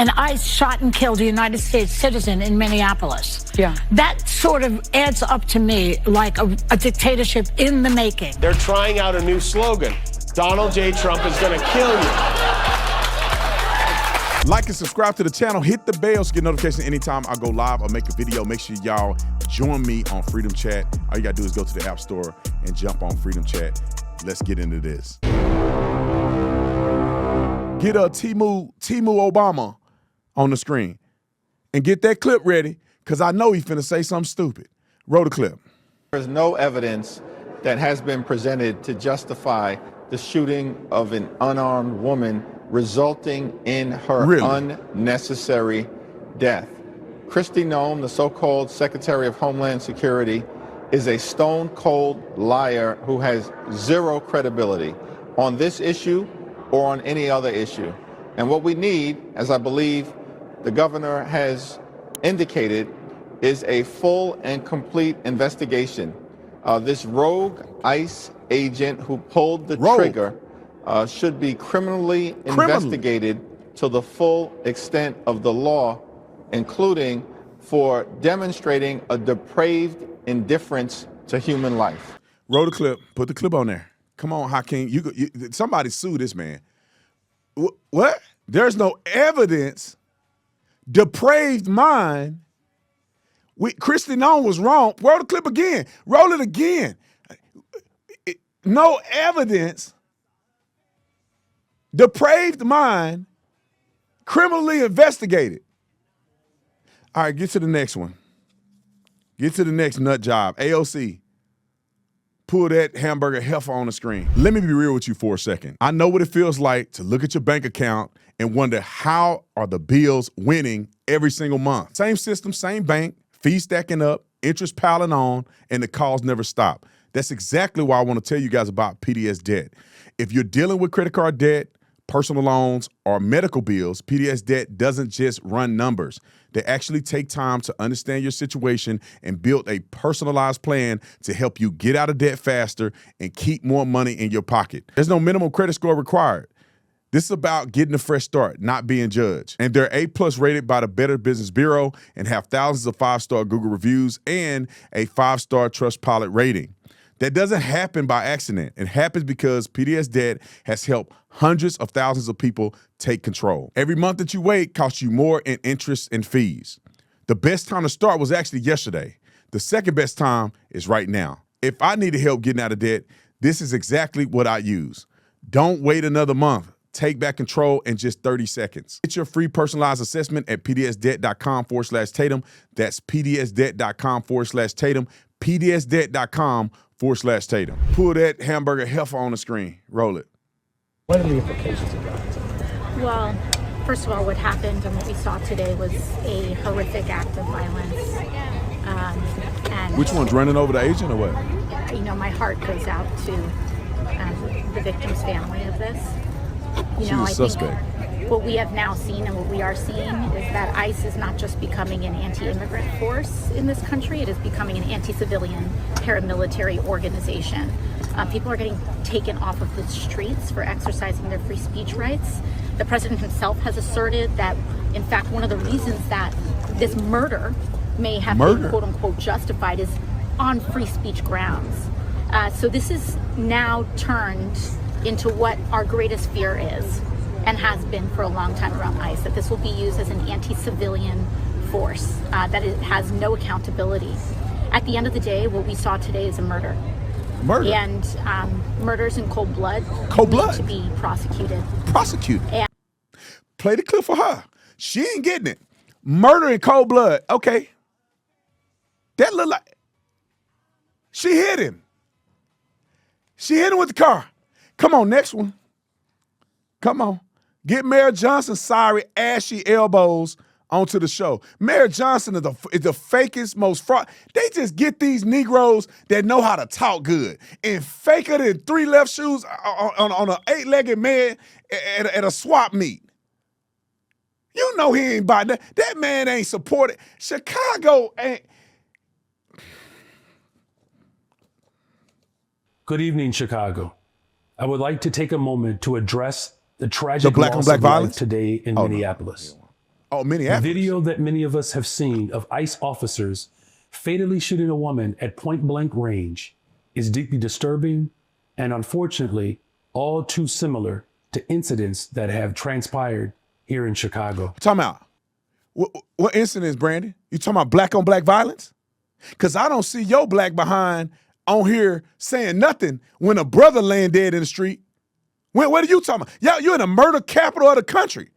and ICE shot and killed a United States citizen in Minneapolis. Yeah. That sort of adds up to me like a dictatorship in the making. They're trying out a new slogan. Donald J. Trump is going to kill you. Like and subscribe to the channel. Hit the bell to get notifications anytime I go live or make a video. Make sure y'all join me on Freedom Chat. All you got to do is go to the App Store and jump on Freedom Chat. Let's get into this. Get a Timu Obama on the screen and get that clip ready, because I know he's finna say something stupid. Roll the clip. There's no evidence that has been presented to justify the shooting of an unarmed woman resulting in her unnecessary death. Kristi Noem, the so-called Secretary of Homeland Security, is a stone-cold liar who has zero credibility on this issue or on any other issue. And what we need, as I believe the governor has indicated, is a full and complete investigation. This rogue ICE agent who pulled the trigger should be criminally investigated to the full extent of the law, including for demonstrating a depraved indifference to human life. Roll the clip. Put the clip on there. Come on, Hakeem. Somebody sue this man. What? There's no evidence. Depraved mind. Kristi Noem was wrong. Roll the clip again. Roll it again. No evidence. Depraved mind. Criminally investigated. All right, get to the next one. Get to the next nut job. AOC. Pull that hamburger heifer on the screen. Let me be real with you for a second. I know what it feels like to look at your bank account and wonder, how are the bills winning every single month? Same system, same bank, fees stacking up, interest piling on, and the calls never stop. That's exactly why I want to tell you guys about PDS Debt. If you're dealing with credit card debt, personal loans, or medical bills, PDS Debt doesn't just run numbers. They actually take time to understand your situation and build a personalized plan to help you get out of debt faster and keep more money in your pocket. There's no minimum credit score required. This is about getting a fresh start, not being judged. And they're A+ rated by the Better Business Bureau and have thousands of 5-star Google reviews and a 5-star Trustpilot rating. That doesn't happen by accident. It happens because PDS Debt has helped hundreds of thousands of people take control. Every month that you wait costs you more in interest and fees. The best time to start was actually yesterday. The second best time is right now. If I needed help getting out of debt, this is exactly what I use. Don't wait another month. Take back control in just 30 seconds. Get your free personalized assessment at pdsdebt.com/Tatum. That's pdsdebt.com/Tatum. pdsdebt.com/Tatum. Pull that hamburger heifer on the screen. Roll it. What are the implications of that? Well, first of all, what happened and what we saw today was a horrific act of violence. And which one's running over the agent or what? You know, my heart goes out to the victim's family of this. She's a suspect. What we have now seen and what we are seeing is that ICE is not just becoming an anti-immigrant force in this country, it is becoming an anti-civilian paramilitary organization. People are getting taken off of the streets for exercising their free speech rights. The president himself has asserted that, in fact, one of the reasons that this murder may have been quote unquote justified is on free speech grounds. So this is now turned into what our greatest fear is, and has been for a long time around ICE, that this will be used as an anti-civilian force, that it has no accountability. At the end of the day, what we saw today is a murder. Murder. And murders in cold blood. Need to be prosecuted. Prosecuted. Play the clip for her. She ain't getting it. Murder in cold blood. Okay. That look like, she hit him. She hit him with the car. Come on, next one. Come on. Get Mayor Johnson's sorry, ashy elbows onto the show. Mayor Johnson is the fakest, most fraud. They just get these Negroes that know how to talk good and faker than 3 left shoes on an 8-legged man at a swap meet. You know he ain't buying that. That man ain't supported. Chicago ain't. Good evening, Chicago. I would like to take a moment to address the tragic black loss on black of violence life today in Minneapolis. Oh, The Minneapolis. video that many of us have seen of ICE officers fatally shooting a woman at point blank range is deeply disturbing and unfortunately all too similar to incidents that have transpired here in Chicago. Talking about what incidents, Brandon? You talking about black on black violence? Because I don't see your black behind on here saying nothing when a brother laying dead in the street. What are you talking about? Yeah, you're in the murder capital of the country.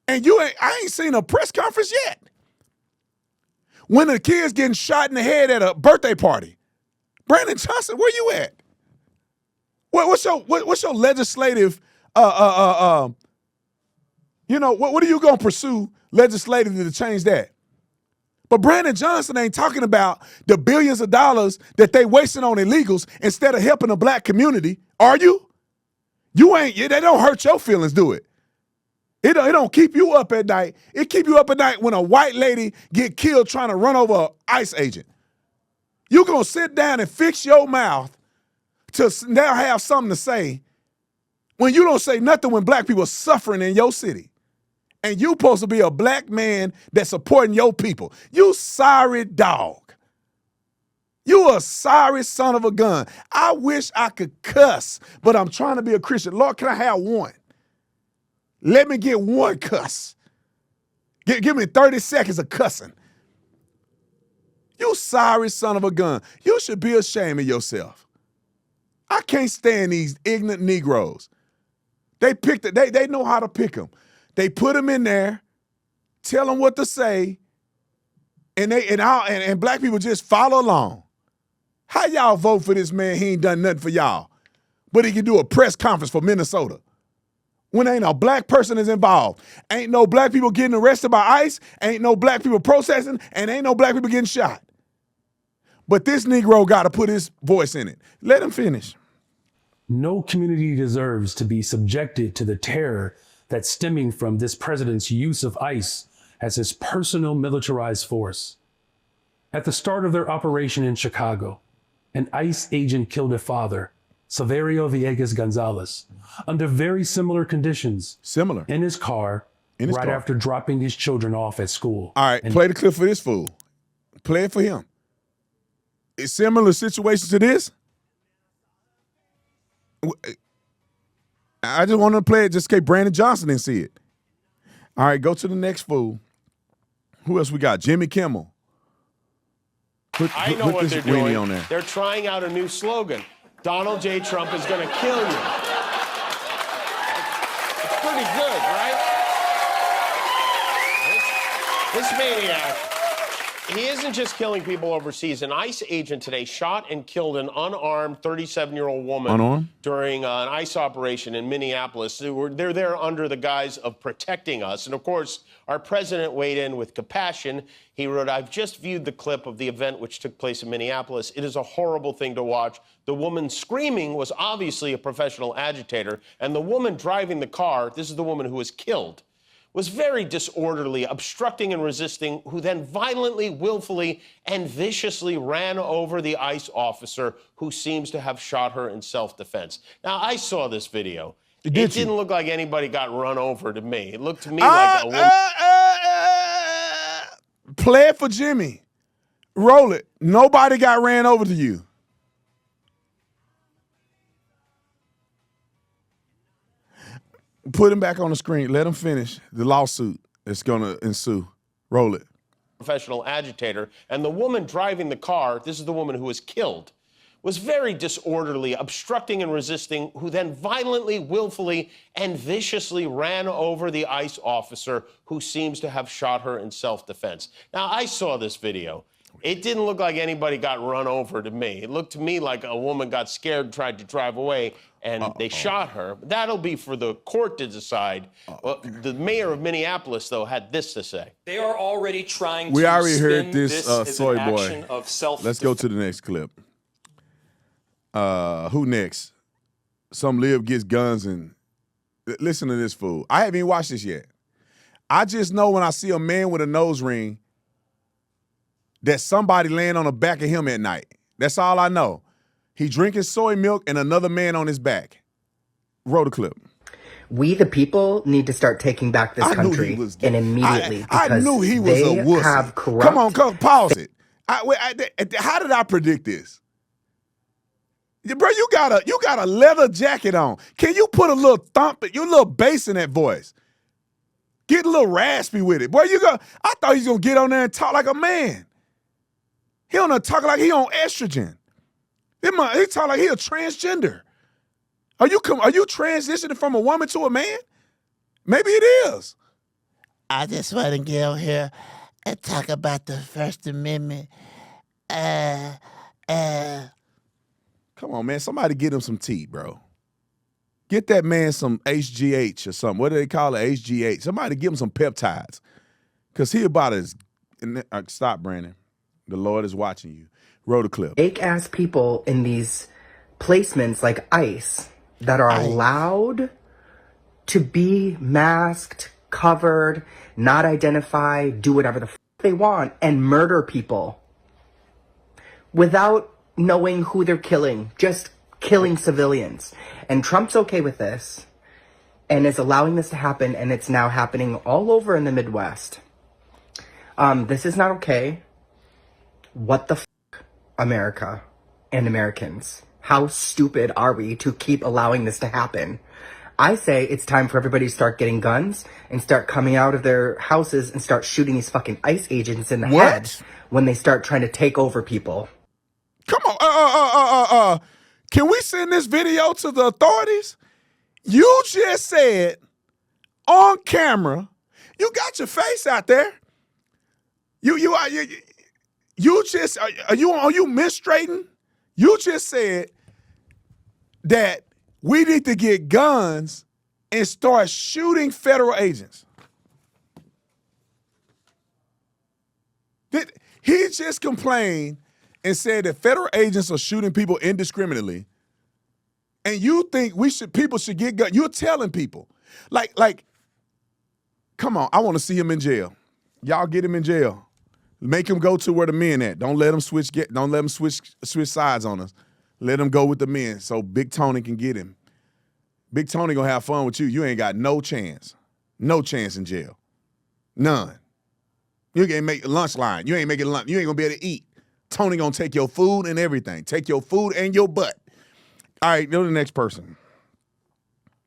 And I ain't seen a press conference yet. When a kid's getting shot in the head at a birthday party. Brandon Johnson, where you at? What's your legislative, what are you going to pursue legislatively to change that? But Brandon Johnson ain't talking about the billions of dollars that they wasting on illegals instead of helping the black community, are you? They don't hurt your feelings, do it? It don't keep you up at night. It keep you up at night when a white lady get killed trying to run over an ICE agent. You gonna sit down and fix your mouth to now have something to say when you don't say nothing when black people are suffering in your city. And you supposed to be a black man that's supporting your people. You sorry dog. You a sorry son of a gun. I wish I could cuss, but I'm trying to be a Christian. Lord, can I have one? Let me get one cuss. Give me 30 seconds of cussing. You sorry son of a gun. You should be ashamed of yourself. I can't stand these ignorant Negroes. They picked it. They know how to pick them. They put them in there, tell them what to say, and black people just follow along. How y'all vote for this man? He ain't done nothing for y'all, but he can do a press conference for Minnesota. When ain't a black person is involved. Ain't no black people getting arrested by ICE, ain't no black people protesting, and ain't no black people getting shot. But this Negro got to put his voice in it. Let him finish. No community deserves to be subjected to the terror that's stemming from this president's use of ICE as his personal militarized force. At the start of their operation in Chicago, an ICE agent killed a father, Saverio Villegas Gonzalez, under very similar conditions. Similar. In his car, right after dropping his children off at school. All right, play the clip for this fool. Play it for him. It's similar situations to this. I just wanted to play it just in case Brandon Johnson didn't see it. All right, go to the next fool. Who else we got? Jimmy Kimmel. I know what they're doing. On there. They're trying out a new slogan. Donald J. Trump is going to kill you. It's pretty good, right? This maniac, he isn't just killing people overseas. An ICE agent today shot and killed an unarmed 37-year-old woman during an ICE operation in Minneapolis. They're there under the guise of protecting us. And, of course, our president weighed in with compassion. He wrote, "I've just viewed the clip of the event which took place in Minneapolis. It is a horrible thing to watch. The woman screaming was obviously a professional agitator, and the woman driving the car, this is the woman who was killed, was very disorderly, obstructing and resisting, who then violently, willfully, and viciously ran over the ICE officer who seems to have shot her in self-defense." Now, I saw this video. It didn't look like anybody got run over to me. It looked to me like a woman. Play it for Jimmy. Roll it. Nobody got ran over to you. Put him back on the screen. Let him finish the lawsuit that's going to ensue. Roll it. Professional agitator, and the woman driving the car, this is the woman who was killed, was very disorderly, obstructing and resisting, who then violently, willfully, and viciously ran over the ICE officer who seems to have shot her in self-defense. Now, I saw this video. It didn't look like anybody got run over to me. It looked to me like a woman got scared and tried to drive away, and they shot her. That'll be for the court to decide. Well, the mayor of Minneapolis, though, had this to say. They are already trying we to already spin heard this soy boy. Of self. Let's go to the next clip. Who next? Some lib gets guns and listen to this fool. I haven't even watched this yet. I just know when I see a man with a nose ring that somebody laying on the back of him at night. That's all I know. He drinking soy milk and another man on his back. Roll the clip. We, the people, need to start taking back this country, and immediately. I knew he was a wussy. Have corrupt. Come on, pause it. How did I predict this? Bro, you got a leather jacket on. Can you put a little thump, your little bass in that voice? Get a little raspy with it. Boy, I thought he was gonna get on there and talk like a man. He on there talking like he on estrogen. He talk like he a transgender. Are you transitioning from a woman to a man? Maybe it is. I just want to get on here and talk about the First Amendment. Come on, man. Somebody get him some tea, bro. Get that man some HGH or something. What do they call it? HGH. Somebody give him some peptides. Because he about as... Stop, Brandon. The Lord is watching you. Roll the clip. Fake-ass people in these placements like ICE that are allowed to be masked, covered, not identify, do whatever the f they want, and murder people without knowing who they're killing, just killing civilians. And Trump's okay with this and is allowing this to happen, and it's now happening all over in the Midwest. This is not okay. What the f, America and Americans? How stupid are we to keep allowing this to happen? I say it's time for everybody to start getting guns and start coming out of their houses and start shooting these fucking ICE agents in the head when they start trying to take over people. Come on, can we send this video to the authorities? You just said on camera, you got your face out there. Are you misstrating? You just said that we need to get guns and start shooting federal agents. He just complained and said that federal agents are shooting people indiscriminately, and you think people should get guns. You're telling people, like, come on, I want to see him in jail. Y'all get him in jail. Make him go to where the men at. Don't let him switch sides on us. Let him go with the men so Big Tony can get him. Big Tony gonna have fun with you. You ain't got no chance. No chance in jail. None. You can't make lunch line. You ain't making lunch. You ain't gonna be able to eat. Tony gonna take your food and everything. Take your food and your butt. All right, go to the next person.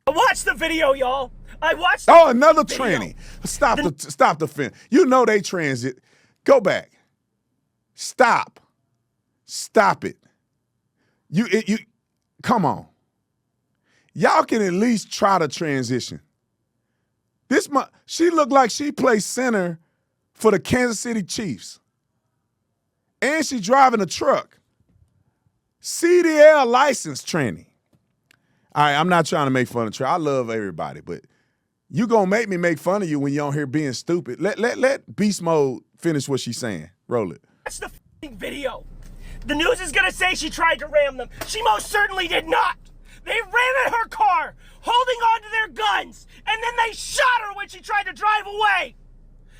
I watched the video, y'all. I watched. Oh, another tranny. Stop the fin. You know they transit. Go back. Stop it. You come on. Y'all can at least try to transition. She looked like she plays center for the Kansas City Chiefs. And she driving a truck. CDL license tranny. All right, I'm not trying to make fun of Trey. I love everybody, but you gonna make me make fun of you when you on here being stupid. Let Beast Mode finish what she's saying. Roll it. That's the f***ing video. The news is gonna say she tried to ram them. She most certainly did not. They ran at her car, holding on to their guns, and then they shot her when she tried to drive away.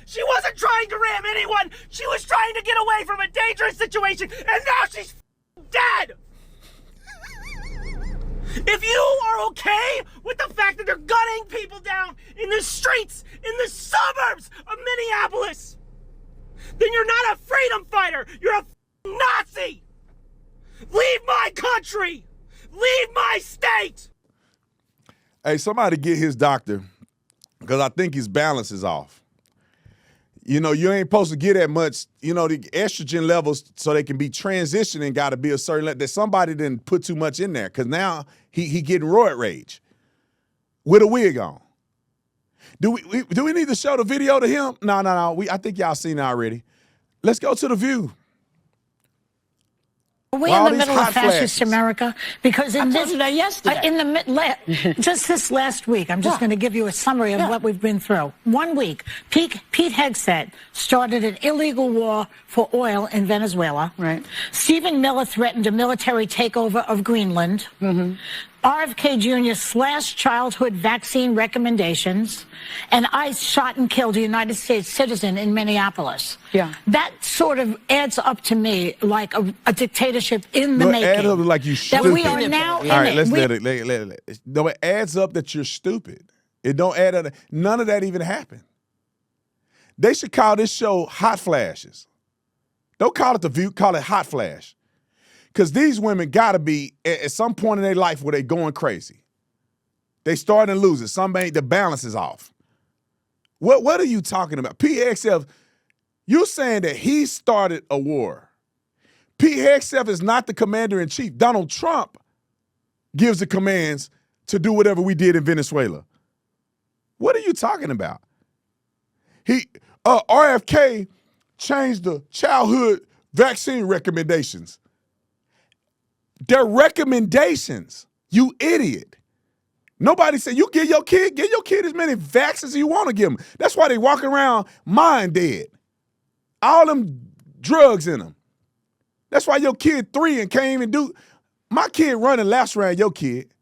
She wasn't trying to ram anyone. She was trying to get away from a dangerous situation, and now she's dead. If you are okay with the fact that they're gunning people down in the streets, in the suburbs of Minneapolis, then you're not a freedom fighter. You're a Nazi. Leave my country. Leave my state. Hey, somebody get his doctor, because I think his balance is off. You know, you ain't supposed to get that much, the estrogen levels so they can be transitioning got to be a certain level. That somebody didn't put too much in there, because now he getting roid rage with a wig on. Do we need to show the video to him? No. I think y'all seen it already. Let's go to The View. Are we in the middle of fascist America? Because in this, just this last week, I'm just going to give you a summary of what we've been through. 1 week, Pete Hegseth started an illegal war for oil in Venezuela. Right. Stephen Miller threatened a military takeover of Greenland. Mm-hmm. RFK Jr. slashed childhood vaccine recommendations, and ICE shot and killed a United States citizen in Minneapolis. Yeah. That sort of adds up to me like a dictatorship in the making. It adds up like you stupid. That we are now in it. All right, let's let it. No, it adds up that you're stupid. It don't add up. None of that even happened. They should call this show Hot Flashes. Don't call it The View, call it Hot Flash. Because these women got to be at some point in their life where they going crazy. They starting to lose it. The balance is off. What are you talking about? Pete Hegseth, you saying that he started a war. Pete Hegseth is not the commander-in-chief. Donald Trump gives the commands to do whatever we did in Venezuela. What are you talking about? RFK changed the childhood vaccine recommendations. They're recommendations, you idiot. Nobody said you give your kid as many vaccines as you want to give them. That's why they walking around mind dead. All them drugs in them. That's why your kid 3 and can't even do. My kid running laps around your kid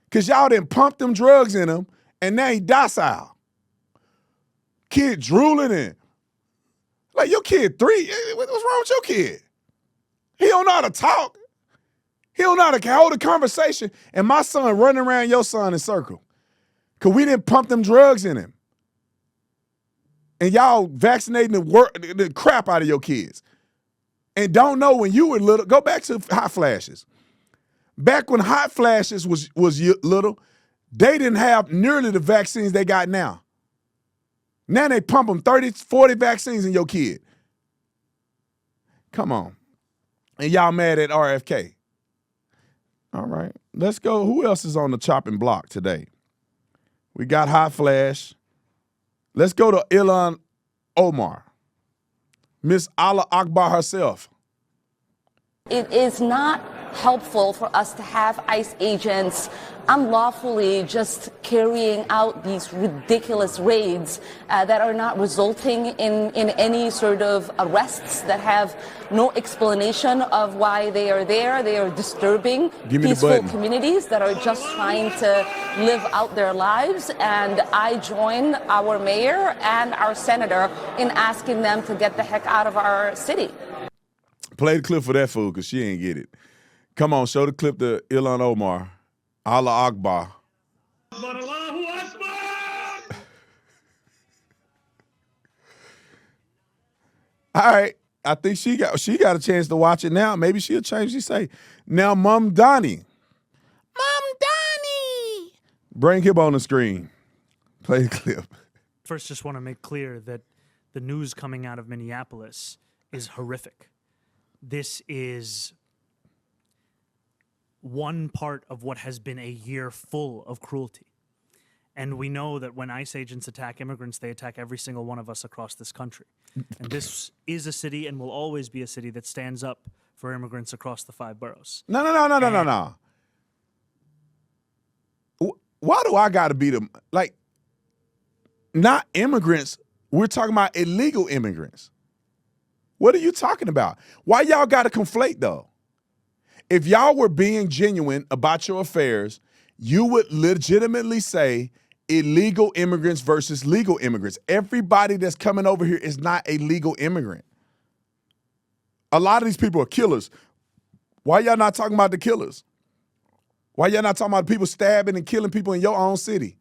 because y'all didn't pump them drugs in him and now he docile. Kid drooling in. Like your kid 3, what's wrong with your kid? He don't know how to talk. He don't know how to hold a conversation. And my son running around your son in circle. Because we didn't pump them drugs in him. And y'all vaccinating the crap out of your kids. And don't know when you were little. Go back to Hot Flashes. Back when Hot Flashes was little, they didn't have nearly the vaccines they got now. Now they pump them 30, 40 vaccines in your kid. Come on. And y'all mad at RFK. All right, let's go. Who else is on the chopping block today? We got Hot Flash. Let's go to Ilhan Omar, Miss Allah Akbar herself. It is not helpful for us to have ICE agents unlawfully just carrying out these ridiculous raids that are not resulting in any sort of arrests, that have no explanation of why they are there. They are disturbing peaceful communities that are just trying to live out their lives. And I join our mayor and our senator in asking them to get the heck out of our city. Play the clip for that fool, because she ain't get it. Come on, show the clip to Ilhan Omar. Allah Akbar. All right. I think she got a chance to watch it now. Maybe she'll change she say. Now, Mom Donnie. Mom Donnie. Bring him on the screen. Play the clip. First, just want to make clear that the news coming out of Minneapolis is horrific. This is one part of what has been a year full of cruelty. And we know that when ICE agents attack immigrants, they attack every single one of us across this country. And this is a city and will always be a city that stands up for immigrants across the 5 boroughs. No. Why do I got to be the, like, not immigrants, we're talking about illegal immigrants. What are you talking about? Why y'all got to conflate, though? If y'all were being genuine about your affairs, you would legitimately say illegal immigrants versus legal immigrants. Everybody that's coming over here is not a legal immigrant. A lot of these people are killers. Why y'all not talking about the killers? Why y'all not talking about people stabbing and killing people in your own city?